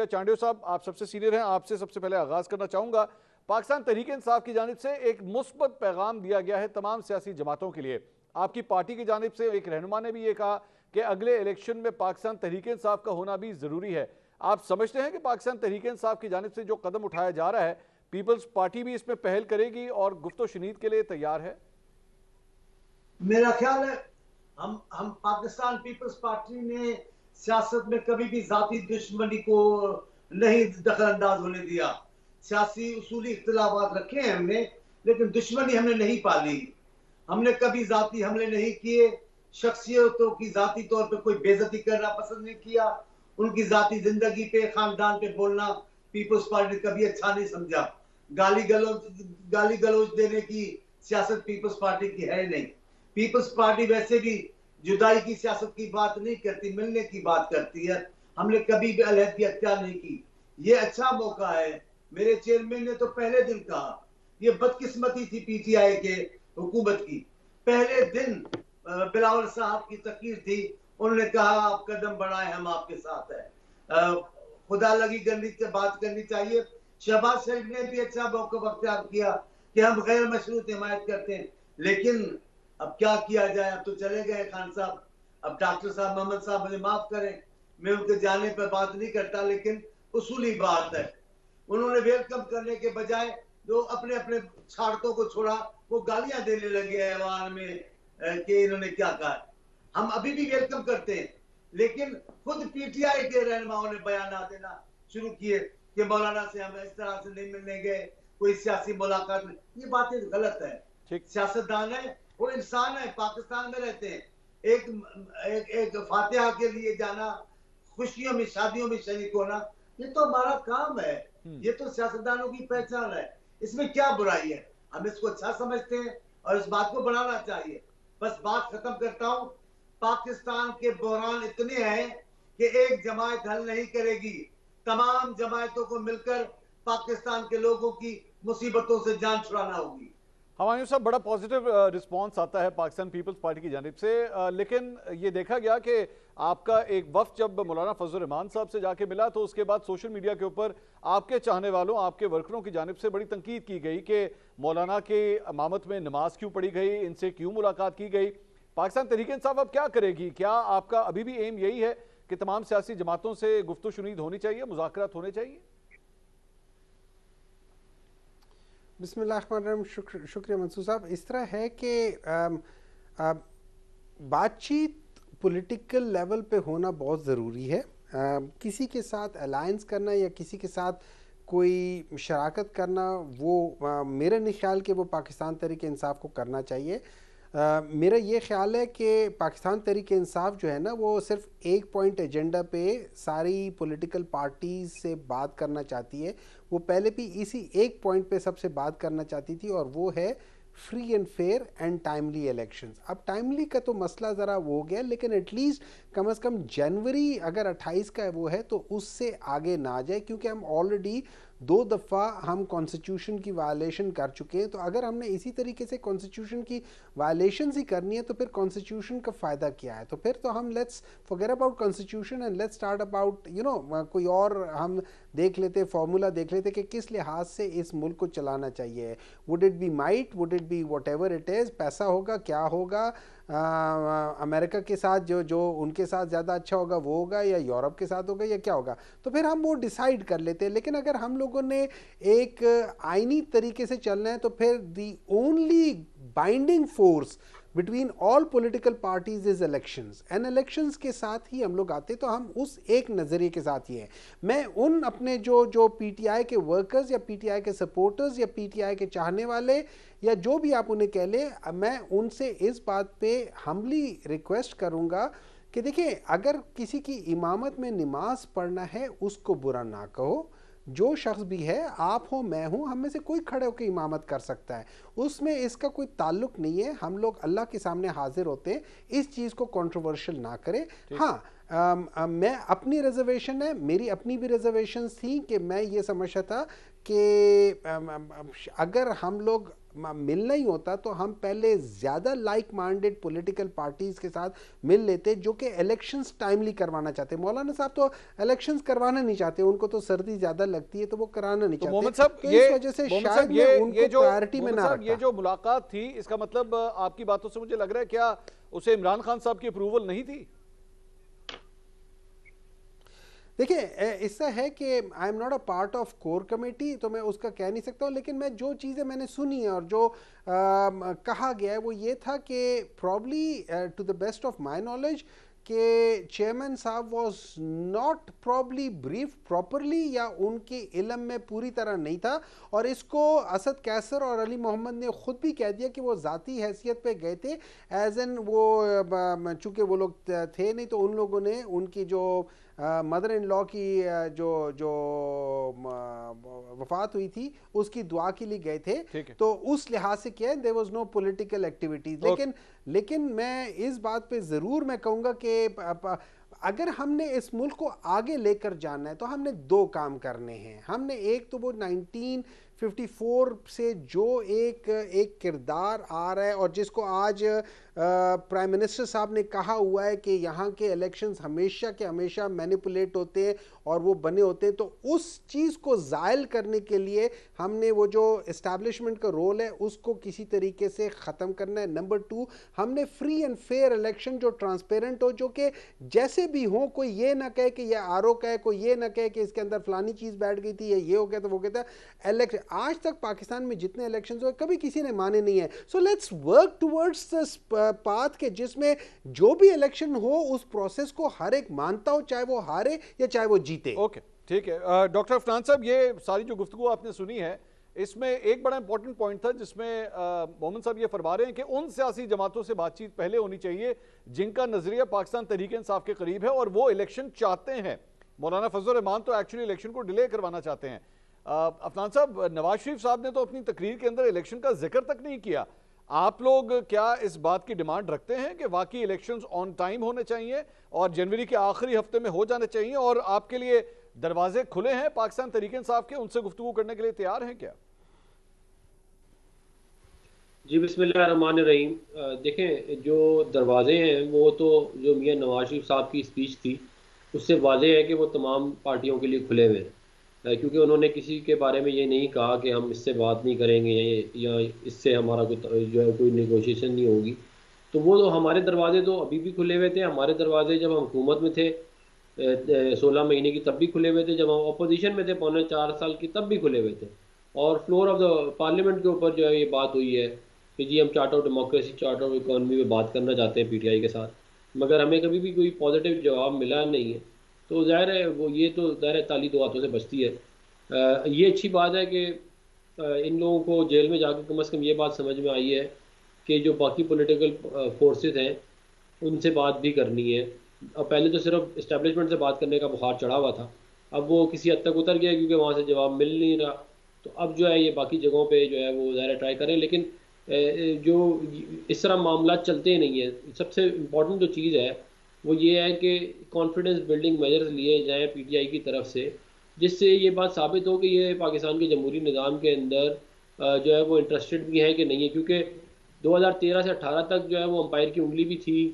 चांडियो साहब, आप सबसे सीनियर हैं, आपसे सबसे पहले आगाज करना चाहूंगा। पाकिस्तान तहरीक इंसाफ की जानिब से एक मुस्बत पैगाम दिया गया है तमाम सियासी जमातों के लिए। आपकी पार्टी की जानिब से एक रहनुमा ने भी ये कहा कि अगले इलेक्शन में पाकिस्तान तहरीक इंसाफ का होना भी जरूरी है। आप समझते हैं कि पाकिस्तान तहरीक इंसाफ की जानिब से जो कदम उठाया जा रहा है, पीपल्स पार्टी भी इसमें पहल करेगी और गुफ्तो शनीद के लिए तैयार है? मेरा ख्याल है हम पाकिस्तान पीपल्स पार्टी ने सियासत में कभी भी जाती दुश्मनी को नहीं दखल अंदाज होने दिया। सियासी उसूली इख्तिलाफात रखे हैं हमने, लेकिन दुश्मनी हमने नहीं पाली। हमने कभी जाती हमले नहीं किए, शख्सियतों की जाती तौर पे कोई बेइज्जती करना पसंद नहीं किया, उनकी जाती जिंदगी पे खानदान पे बोलना पीपल्स पार्टी ने कभी अच्छा नहीं समझा। गाली गलौज देने की सियासत पीपल्स पार्टी की है नहीं। पीपल्स पार्टी वैसे भी जुदाई की सियासत की बात नहीं करती, मिलने की बात करती है। हमने कभी भी अलहदगी अख्तियार नहीं की। ये अच्छा मौका है। मेरे चेयरमैन ने तो पहले दिन कहा, ये बदकिस्मती थी पीटीआई के हुकूमत की। पहले दिन बिलावल साहब की तकरीर थी, उन्होंने कहा आप कदम बढ़ाएं, हम आपके साथ हैं। खुदा लगी करनी बात करनी चाहिए। शहबाज शरीफ ने भी अच्छा मौका अख्तियार किया कि हम गैर मशरूत हिमायत करते हैं, लेकिन अब क्या किया जाए, अब तो चले गए खान साहब। अब डॉक्टर साहब मोहम्मद साहब मुझे माफ करें, मैं उनके जाने पर बात नहीं करता, लेकिन उसूली बात है। उन्होंने वेलकम करने के बजाय जो अपने अपने छाड़तों को छोड़ा, वो गालियां देने लगे ऐवान में कि इन्होंने क्या कहा। हम अभी भी वेलकम करते हैं, लेकिन खुद पीटीआई के रहनुमाओं ने बयान देना शुरू किए कि मौलाना से हम इस तरह से नहीं मिलने गए, कोई सियासी मुलाकात नहीं। ये बातें गलत है। सियासतदान है और इंसान है, पाकिस्तान में रहते हैं। एक फातिहा के लिए जाना, खुशियों में शादियों में शरीक होना, ये तो हमारा काम है। ये तो सियासतदानों की पहचान है। इसमें क्या बुराई है? हम इसको अच्छा समझते हैं और इस बात को बढ़ाना चाहिए। बस बात खत्म करता हूं। पाकिस्तान के बहरान इतने हैं कि एक जमात हल नहीं करेगी। तमाम जमातों को मिलकर पाकिस्तान के लोगों की मुसीबतों से जान छुड़ाना होगी। हमायूं साहब, बड़ा पॉजिटिव रिस्पांस आता है पाकिस्तान पीपल्स पार्टी की जानिब से, लेकिन ये देखा गया कि आपका एक वफ्द जब मौलाना फजल रहमान साहब से जाके मिला तो उसके बाद सोशल मीडिया के ऊपर आपके चाहने वालों, आपके वर्करों की जानिब से बड़ी तनकीद की गई कि मौलाना के इमामत में नमाज क्यों पढ़ी गई, इनसे क्यों मुलाकात की गई। पाकिस्तान तहरीक इंसाफ अब क्या करेगी? क्या आपका अभी भी एम यही है कि तमाम सियासी जमातों से गुफ्तगू शुनीद होनी चाहिए, मुज़ाकरात होने चाहिए? बिस्मिल्लाहिर्रहमानिर्रहीम। शुक्रिया मंसूर साहब। इस तरह है कि बातचीत पॉलिटिकल लेवल पे होना बहुत ज़रूरी है। किसी के साथ अलायंस करना या किसी के साथ कोई शराकत करना, वो मेरा नहीं ख्याल कि वो पाकिस्तान तहरीक इंसाफ को करना चाहिए। मेरा ये ख्याल है कि पाकिस्तान तहरीक इंसाफ जो है ना, वो सिर्फ एक पॉइंट एजेंडा पे सारी पॉलिटिकल पार्टीज से बात करना चाहती है। वो पहले भी इसी एक पॉइंट पे सबसे बात करना चाहती थी, और वो है free and fair and timely elections. अब टाइमली का तो मसला ज़रा वो हो गया, लेकिन एटलीस्ट कम से कम जनवरी अगर 28 का वो है तो उससे आगे ना आ जाए, क्योंकि हम ऑलरेडी 2 दफ़ा हम कॉन्स्टिट्यूशन की वायलेशन कर चुके हैं। तो अगर हमने इसी तरीके से कॉन्स्टिट्यूशन की वायलेशन ही करनी है तो फिर कॉन्स्टिट्यूशन का फ़ायदा क्या है? तो फिर तो हम let's forget about constitution and let's start about कोई और हम देख लेते, फार्मूला देख लेते कि किस लिहाज से इस मुल्क को चलाना चाहिए। Would it be might, would it be what ever it is, पैसा होगा, क्या होगा, अमेरिका के साथ जो उनके साथ ज़्यादा अच्छा होगा वो होगा, या यूरोप के साथ होगा, या क्या होगा, तो फिर हम वो डिसाइड कर लेते हैं। लेकिन अगर हम लोगों ने एक आईनी तरीके से चलना है तो फिर the only binding force between all political parties is elections, and elections के साथ ही हम लोग आते, तो हम उस एक नज़रिए के साथ ही हैं। मैं उन अपने जो पीटीआई के वर्कर्स या पीटीआई के सपोर्टर्स या पीटीआई के चाहने वाले या जो भी आप उन्हें कह लें, मैं उनसे इस बात पे हम्बली रिक्वेस्ट करूंगा कि देखिए, अगर किसी की इमामत में नमाज पढ़ना है उसको बुरा ना कहो। जो शख्स भी है, आप हो, मैं हूँ, हम में से कोई खड़े होकर इमामत कर सकता है, उसमें इसका कोई ताल्लुक नहीं है। हम लोग अल्लाह के सामने हाजिर होते हैं, इस चीज़ को कंट्रोवर्शियल ना करें। हाँ, मैं अपनी रिजर्वेशन है, मेरी अपनी भी रिजर्वेशंस थी कि मैं ये समझता था कि अगर हम लोग मिलना ही होता तो हम पहले ज़्यादा लाइक माइंडेड पॉलिटिकल पार्टीज़ के साथ मिल लेते जो कि इलेक्शंस टाइमली करवाना चाहते। मौलाना साहब तो इलेक्शंस करवाना नहीं चाहते, उनको तो सर्दी ज़्यादा लगती है तो वो कराना नहीं चाहते। मोहम्मद साहब, तो इस वजह से शायद मैं उनको प्रायोरिटी में ना रखता। ये जो मुलाकात थी, इसका मतलब आपकी बातों से मुझे लग रहा है क्या उसे इमरान खान साहब की अप्रूवल नहीं थी? देखिए, ऐसा है कि I am not a part of core committee, तो मैं उसका कह नहीं सकता हूँ, लेकिन मैं जो चीज़ें मैंने सुनी और जो कहा गया है वो ये था कि probably to the best of my knowledge कि चेयरमैन साहब was not probably brief properly, या उनके इल्म में पूरी तरह नहीं था। और इसको असद कैसर और अली मोहम्मद ने ख़ुद भी कह दिया कि वो ज़ाती हैसियत पे गए थे, एज एन वो चूँकि वो लोग थे नहीं तो उन लोगों ने उनकी जो मदर इन लॉ की जो जो वफात हुई थी उसकी दुआ के लिए गए थे, तो उस लिहाज से किया, there was no political activities. लेकिन मैं इस बात पे ज़रूर मैं कहूँगा कि अगर हमने इस मुल्क को आगे लेकर जाना है तो हमने दो काम करने हैं। हमने एक तो वो 1954 से जो एक किरदार आ रहा है और जिसको आज प्राइम मिनिस्टर साहब ने कहा हुआ है कि यहाँ के इलेक्शंस हमेशा के हमेशा मैनिपुलेट होते हैं और वो बने होते हैं, तो उस चीज़ को ज़ायल करने के लिए हमने वो जो इस्टेब्लिशमेंट का रोल है उसको किसी तरीके से ख़त्म करना है। नंबर 2, हमने फ्री एंड फेयर इलेक्शन जो ट्रांसपेरेंट हो, जो कि जैसे भी हो, कोई ये ना कहे कि ये आरओ का है, कोई ये ना कहे कि इसके अंदर फलानी चीज़ बैठ गई थी या ये हो गया तो वो कहता है। इलेक्शन आज तक पाकिस्तान में जितने इलेक्शंस हुए कभी किसी ने माने नहीं है। So let's work towards this path के जिसमें जो भी इलेक्शन हो उस प्रोसेस को हर एक मानता हो, चाहे वो हारे या चाहे वो जीते। ओके, ठीक है। डॉक्टर अफनान साहब, ये सारी जो गुफ्तगू आपने सुनी है इसमें एक बड़ा इंपॉर्टेंट पॉइंट था जिसमें मोहम्मद साहब ये फरमा रहे हैं कि उन सियासी जमातों से बातचीत पहले होनी चाहिए जिनका नजरिया पाकिस्तान तहरीक इंसाफ के करीब है और वो इलेक्शन चाहते हैं। मौलाना फजल रहमान तो एक्चुअली इलेक्शन को डिले करवाना चाहते हैं। अफनान साहब, नवाज शरीफ साहब ने तो अपनी तकरीर के अंदर इलेक्शन का जिक्र तक नहीं किया। आप लोग क्या इस बात की डिमांड रखते हैं कि वाकई इलेक्शंस ऑन टाइम होने चाहिए और जनवरी के आखिरी हफ्ते में हो जाने चाहिए, और आपके लिए दरवाजे खुले हैं पाकिस्तान तहरीक इंसाफ के, उनसे गुफ्तगू करने के लिए तैयार हैं क्या? जी, बिस्मिल्लाहिर्रहमानिर्रहीम। देखें, जो दरवाजे हैं वो तो जो मियां नवाज शरीफ साहब की स्पीच थी उससे वाज़ेह है कि वो तमाम पार्टियों के लिए खुले हुए हैं, क्योंकि उन्होंने किसी के बारे में ये नहीं कहा कि हम इससे बात नहीं करेंगे या इससे हमारा जो है कोई नेगोशिएशन नहीं होगी। तो वो तो हमारे दरवाजे तो अभी भी खुले हुए थे। हमारे दरवाजे जब हम हुकूमत में थे 16 महीने की तब भी खुले हुए थे, जब हम अपोजिशन में थे 4.25 साल की तब भी खुले हुए थे। और फ्लोर ऑफ द पार्लियामेंट के ऊपर जो है ये बात हुई है कि जी हम charter of democracy, charter of economy में बात करना चाहते हैं पीटीआई के साथ, मगर हमें कभी भी कोई पॉजिटिव जवाब मिला नहीं है। तो ज़ाहिर है वो ये तो ज़ाहिर है ताली दो हाथों से बचती है। ये अच्छी बात है कि इन लोगों को जेल में जाकर कम से कम ये बात समझ में आई है कि जो बाकी पॉलिटिकल फोर्सेस हैं उनसे बात भी करनी है। अब पहले तो सिर्फ इस्टेब्लिशमेंट से बात करने का बुखार चढ़ा हुआ था, अब वो किसी हद तक उतर गया क्योंकि वहाँ से जवाब मिल नहीं रहा। तो अब जो है ये बाकी जगहों पे जो है वो ज़ाहिर ट्राई करें, लेकिन जो इस तरह मामला चलते नहीं है। सबसे इम्पॉर्टेंट जो चीज़ है वो ये है कि कॉन्फिडेंस बिल्डिंग मेजर्स लिए जाएँ पीटीआई की तरफ से, जिससे ये बात साबित हो कि ये पाकिस्तान के जमहूरी निज़ाम के अंदर जो है वो इंटरेस्टेड भी है कि नहीं है। क्योंकि 2013 से 18 तक जो है वो अंपायर की उंगली भी थी